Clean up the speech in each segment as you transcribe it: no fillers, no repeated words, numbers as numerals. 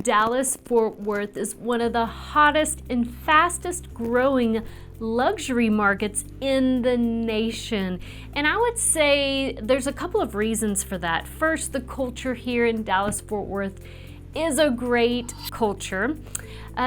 Dallas-Fort Worth is one of the hottest and fastest growing luxury markets in the nation. And I would say there's a couple of reasons for that. First, the culture here in Dallas-Fort Worth is a great culture.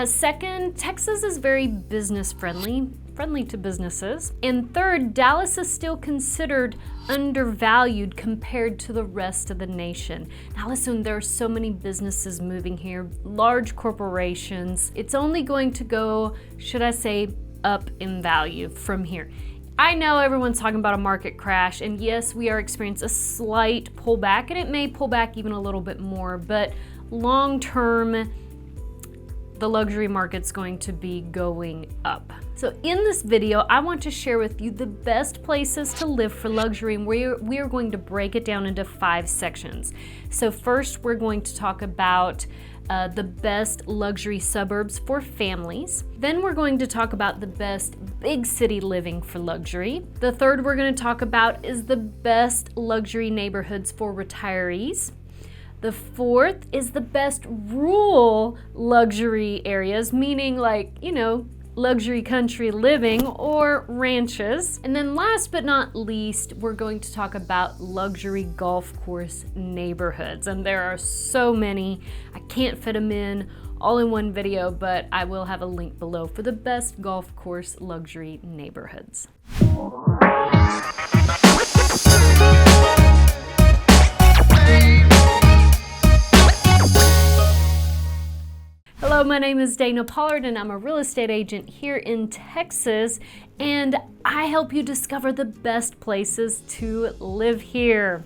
Second, Texas is very business friendly to businesses. And third, Dallas is still considered undervalued compared to the rest of the nation. Now listen, there are so many businesses moving here, large corporations. It's only going to go, should I say, up in value from here. I know everyone's talking about a market crash, and yes, we are experiencing a slight pullback, and it may pull back even a little bit more, but long term, the luxury market's going to be going up. So in this video, I want to share with you the best places to live for luxury, and we are going to break it down into 5 sections. So first, we're going to talk about the best luxury suburbs for families. Then we're going to talk about the best big city living for luxury. The third we're going to talk about is the best luxury neighborhoods for retirees. The fourth is the best rural luxury areas, meaning like, luxury country living or ranches. And then last but not least, we're going to talk about luxury golf course neighborhoods. And there are so many, I can't fit them in all in one video, but I will have a link below for the best golf course luxury neighborhoods. Hello, my name is Dana Pollard and I'm a real estate agent here in Texas, and I help you discover the best places to live here.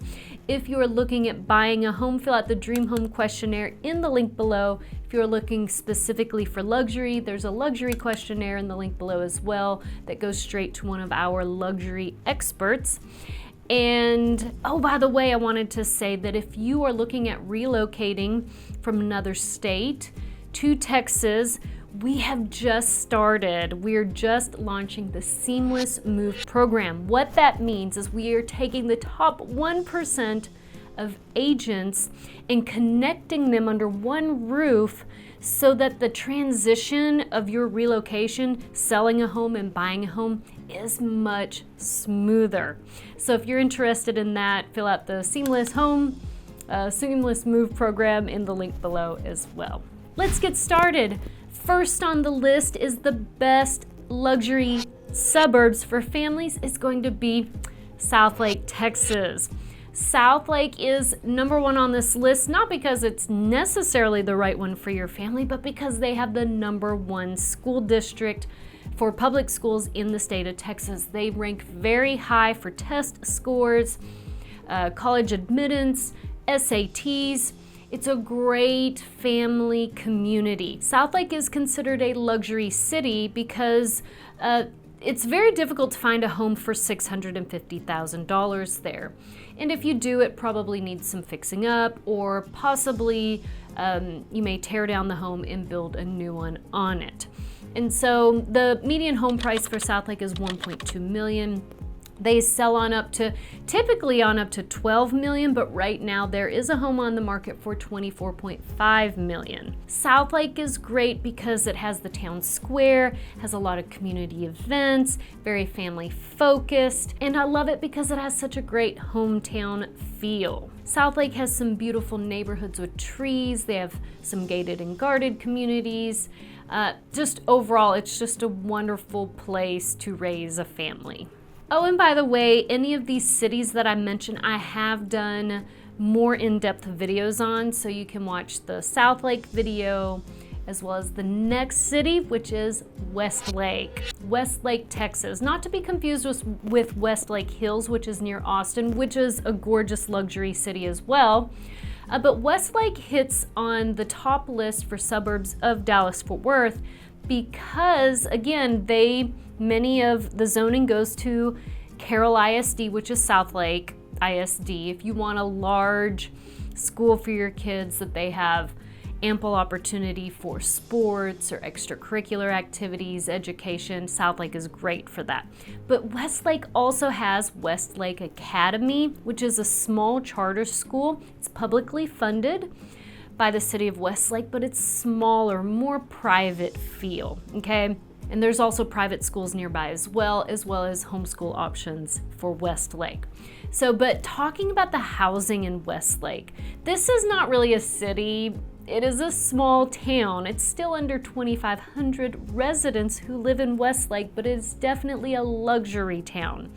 If you are looking at buying a home, fill out the Dream Home questionnaire in the link below. If you're looking specifically for luxury, there's a luxury questionnaire in the link below as well that goes straight to one of our luxury experts. And oh, by the way, I wanted to say that if you are looking at relocating from another state to Texas, we have just started. We're just launching the Seamless Move program. What that means is we are taking the top 1% of agents and connecting them under one roof so that the transition of your relocation, selling a home and buying a home, is much smoother. So if you're interested in that, fill out the Seamless Move program in the link below as well. Let's get started. First on the list is the best luxury suburbs for families is going to be Southlake, Texas. Southlake is number 1 on this list, not because it's necessarily the right one for your family, but because they have the number 1 school district for public schools in the state of Texas. They rank very high for test scores, college admittance, SATs. It's a great family community. Southlake is considered a luxury city because it's very difficult to find a home for $650,000 there. And if you do, it probably needs some fixing up, or possibly you may tear down the home and build a new one on it. And so the median home price for Southlake is $1.2 million. They sell typically on up to $12 million, but right now there is a home on the market for $24.5 million. Southlake is great because it has the town square, has a lot of community events, very family focused, and I love it because it has such a great hometown feel. Southlake has some beautiful neighborhoods with trees. They have some gated and guarded communities. Just overall, it's just a wonderful place to raise a family. Oh, and by the way, any of these cities that I mentioned, I have done more in-depth videos on, so you can watch the Southlake video as well as the next city, which is Westlake. Westlake, Texas. Not to be confused with Westlake Hills, which is near Austin, which is a gorgeous luxury city as well. But Westlake hits on the top list for suburbs of Dallas-Fort Worth because, again, many of the zoning goes to Carroll ISD, which is Southlake ISD. If you want a large school for your kids that they have ample opportunity for sports or extracurricular activities, education, Southlake is great for that. But Westlake also has Westlake Academy, which is a small charter school. It's publicly funded by the city of Westlake, but it's smaller, more private feel, okay? And there's also private schools nearby as well as homeschool options for Westlake. So, but talking about the housing in Westlake, this is not really a city. It is a small town. It's still under 2,500 residents who live in Westlake, but it's definitely a luxury town.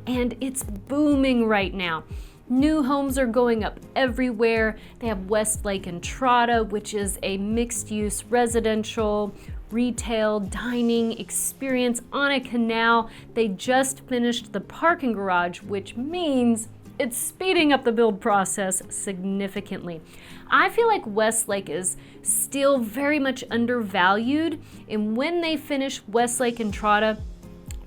And it's booming right now. New homes are going up everywhere. They have Westlake Entrada, which is a mixed-use residential, retail, dining experience on a canal. They just finished the parking garage, which means it's speeding up the build process significantly. I feel like Westlake is still very much undervalued, and when they finish Westlake Entrada,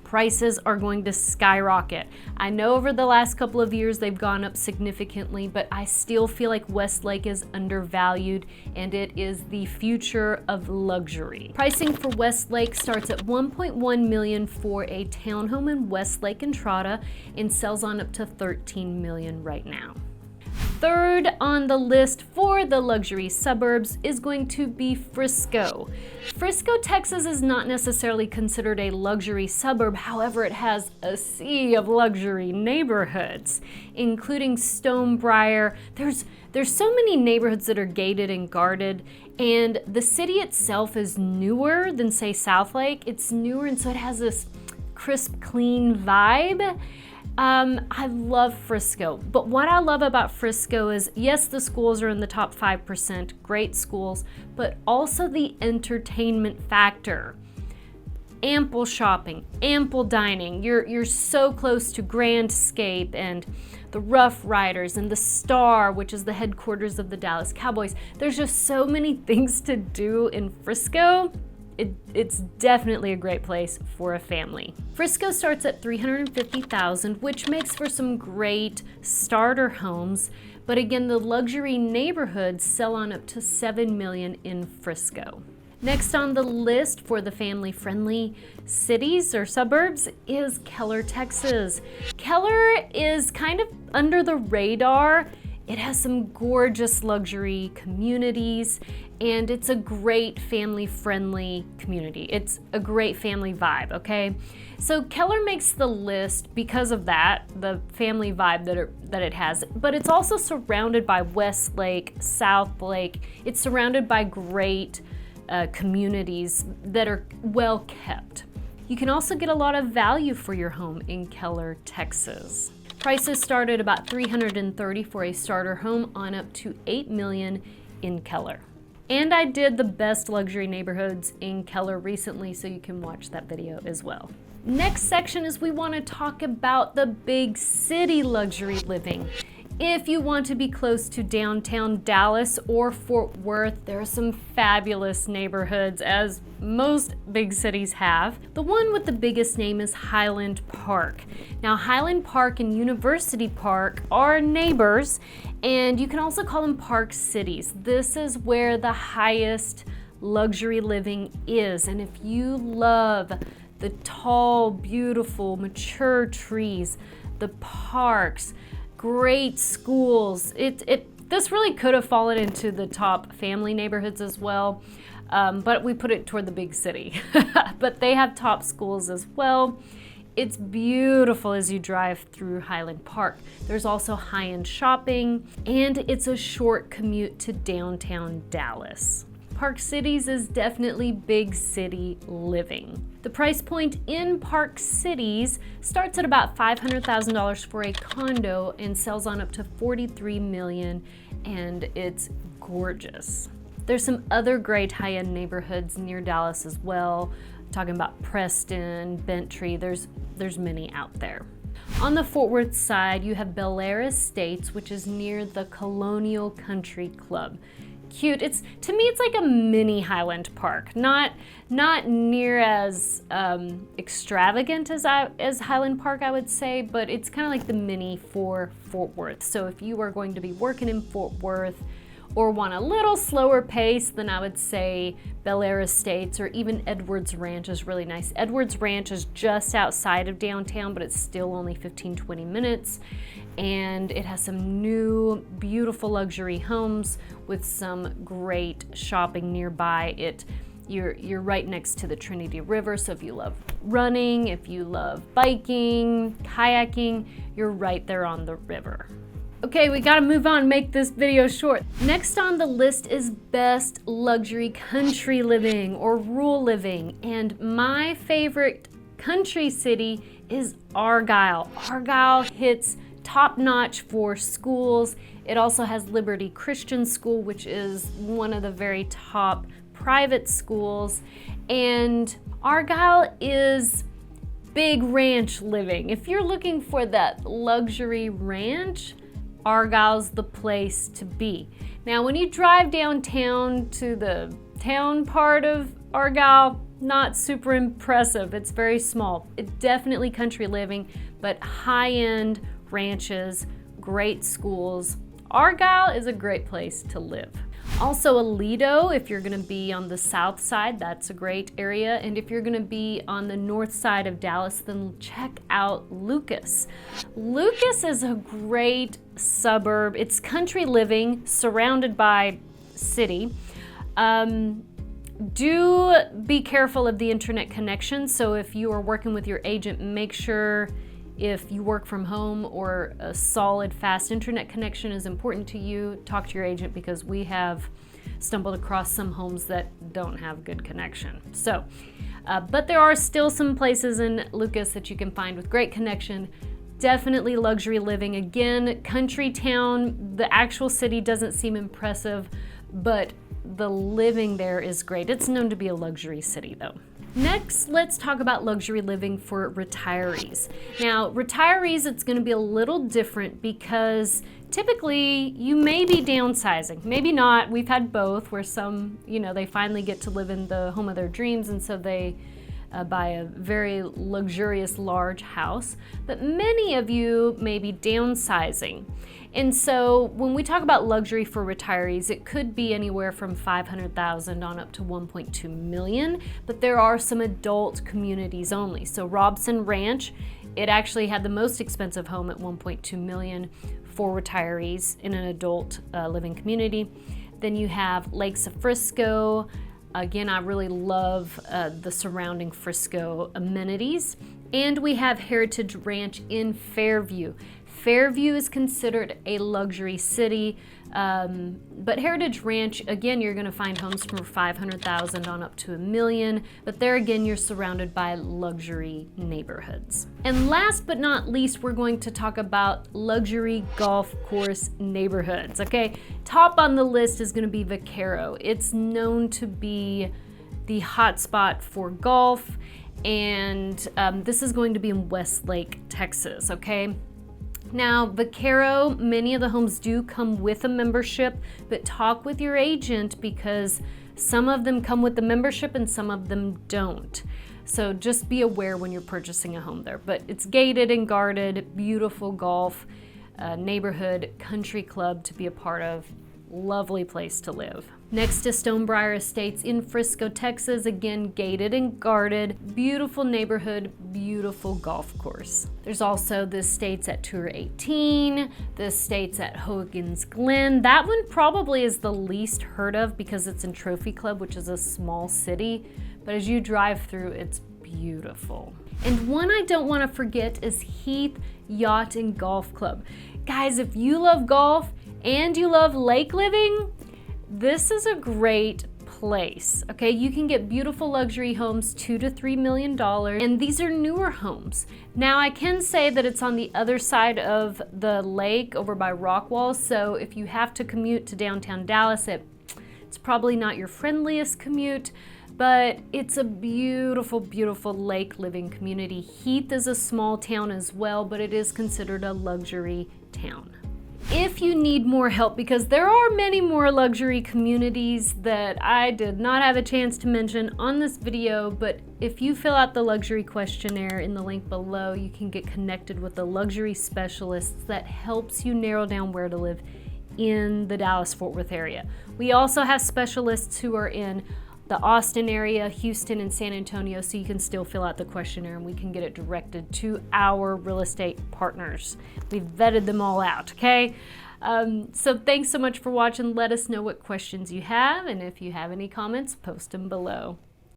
prices are going to skyrocket. I know over the last couple of years they've gone up significantly, but I still feel like Westlake is undervalued and it is the future of luxury. Pricing for Westlake starts at $1.1 million for a townhome in Westlake Entrada and sells on up to $13 million right now. Third on the list for the luxury suburbs is going to be Frisco. Frisco, Texas is not necessarily considered a luxury suburb. However, it has a sea of luxury neighborhoods, including Stonebriar. There's so many neighborhoods that are gated and guarded, and the city itself is newer than, say, Southlake. It's newer, and so it has this crisp, clean vibe. I love Frisco, but what I love about Frisco is, yes, the schools are in the top 5%, great schools, but also the entertainment factor. Ample shopping, ample dining. You're so close to Grandscape and the Rough Riders and the Star, which is the headquarters of the Dallas Cowboys. There's just so many things to do in Frisco. It's definitely a great place for a family. Frisco starts at $350,000, which makes for some great starter homes. But again, the luxury neighborhoods sell on up to $7 million in Frisco. Next on the list for the family-friendly cities or suburbs is Keller, Texas. Keller is kind of under the radar. It has some gorgeous luxury communities, and it's a great family-friendly community. It's a great family vibe, okay? So Keller makes the list because of that, the family vibe that it has, but it's also surrounded by Westlake, Southlake. It's surrounded by great communities that are well kept. You can also get a lot of value for your home in Keller, Texas. Prices start at about $330,000 for a starter home on up to $8 million in Keller. And I did the best luxury neighborhoods in Keller recently, so you can watch that video as well. Next section is we want to talk about the big city luxury living. If you want to be close to downtown Dallas or Fort Worth, there are some fabulous neighborhoods, as most big cities have. The one with the biggest name is Highland Park. Now, Highland Park and University Park are neighbors, and you can also call them park cities. This is where the highest luxury living is, and if you love the tall, beautiful, mature trees, the parks, great schools. This really could have fallen into the top family neighborhoods as well, but we put it toward the big city. But they have top schools as well. It's beautiful as you drive through Highland Park. There's also high-end shopping, and it's a short commute to downtown Dallas. Park Cities is definitely big city living. The price point in Park Cities starts at about $500,000 for a condo and sells on up to $43 million, and it's gorgeous. There's some other great high-end neighborhoods near Dallas as well. Talking about Preston, Bentry, there's many out there. On the Fort Worth side, you have Bel Air Estates, which is near the Colonial Country Club. Cute. To me, it's like a mini Highland Park. Not near as extravagant as Highland Park, I would say, but it's kind of like the mini for Fort Worth. So if you are going to be working in Fort Worth or want a little slower pace, then I would say Bel Air Estates or even Edwards Ranch is really nice. Edwards Ranch is just outside of downtown, but it's still only 15-20 minutes. and it has some new beautiful luxury homes with some great shopping nearby. You're right next to the Trinity River, so if you love running, if you love biking, kayaking, you're right there on the river. Okay, we gotta move on, make this video short. Next on the list is best luxury country living or rural living, and my favorite country city is Argyle. Argyle hits top notch for schools. It also has Liberty Christian School, which is one of the very top private schools. And Argyle is big ranch living. If you're looking for that luxury ranch, Argyle's the place to be. Now, when you drive downtown to the town part of Argyle, not super impressive. It's very small. It's definitely country living, but high-end ranches, great schools. Argyle is a great place to live. Also Aledo, if you're gonna be on the south side, that's a great area. And if you're gonna be on the north side of Dallas, then check out Lucas. Lucas is a great suburb. It's country living, surrounded by city. Do be careful of the internet connection. So if you are working with your agent, make sure if you work from home or a solid, fast internet connection is important to you, talk to your agent, because we have stumbled across some homes that don't have good connection. So, but there are still some places in Lucas that you can find with great connection. Definitely luxury living. Again, country town, the actual city doesn't seem impressive, but the living there is great. It's known to be a luxury city though. Next, let's talk about luxury living for retirees. Now, retirees, it's going to be a little different because typically you may be downsizing, maybe not. We've had both, where some, they finally get to live in the home of their dreams, and so they buy a very luxurious large house. But many of you may be downsizing. And so when we talk about luxury for retirees, it could be anywhere from $500,000 on up to $1.2 million, but there are some adult communities only. So Robson Ranch, it actually had the most expensive home at $1.2 million for retirees in an adult living community. Then you have Lakes of Frisco. Again, I really love the surrounding Frisco amenities. And we have Heritage Ranch in Fairview. Fairview is considered a luxury city, but Heritage Ranch, again, you're going to find homes from $500,000 on up to $1 million, but there again, you're surrounded by luxury neighborhoods. And last but not least, we're going to talk about luxury golf course neighborhoods, okay? Top on the list is going to be Vaquero. It's known to be the hotspot for golf, and this is going to be in Westlake, Texas, okay? Now, Vaquero, many of the homes do come with a membership, but talk with your agent because some of them come with the membership and some of them don't. So just be aware when you're purchasing a home there. But it's gated and guarded, beautiful golf, neighborhood, country club to be a part of. Lovely place to live. Next is Stonebriar Estates in Frisco, Texas. Again, gated and guarded, beautiful neighborhood, beautiful golf course. There's also the estates at Tour 18, the estates at Hogan's Glen. That one probably is the least heard of because it's in Trophy Club, which is a small city. But as you drive through, it's beautiful. And one I don't want to forget is Heath Yacht and Golf Club. Guys, if you love golf and you love lake living, this is a great place, okay? You can get beautiful luxury homes, $2 to $3 million, and these are newer homes. Now, I can say that it's on the other side of the lake over by Rockwall, so if you have to commute to downtown Dallas, it's probably not your friendliest commute, but it's a beautiful, beautiful lake living community. Heath is a small town as well, but it is considered a luxury town. If you need more help, because there are many more luxury communities that I did not have a chance to mention on this video, but if you fill out the luxury questionnaire in the link below, you can get connected with the luxury specialists that helps you narrow down where to live in the Dallas-Fort Worth area. We also have specialists who are in the Austin area, Houston, and San Antonio, so you can still fill out the questionnaire and we can get it directed to our real estate partners. We've vetted them all out, okay? So thanks so much for watching. Let us know what questions you have, and if you have any comments, post them below.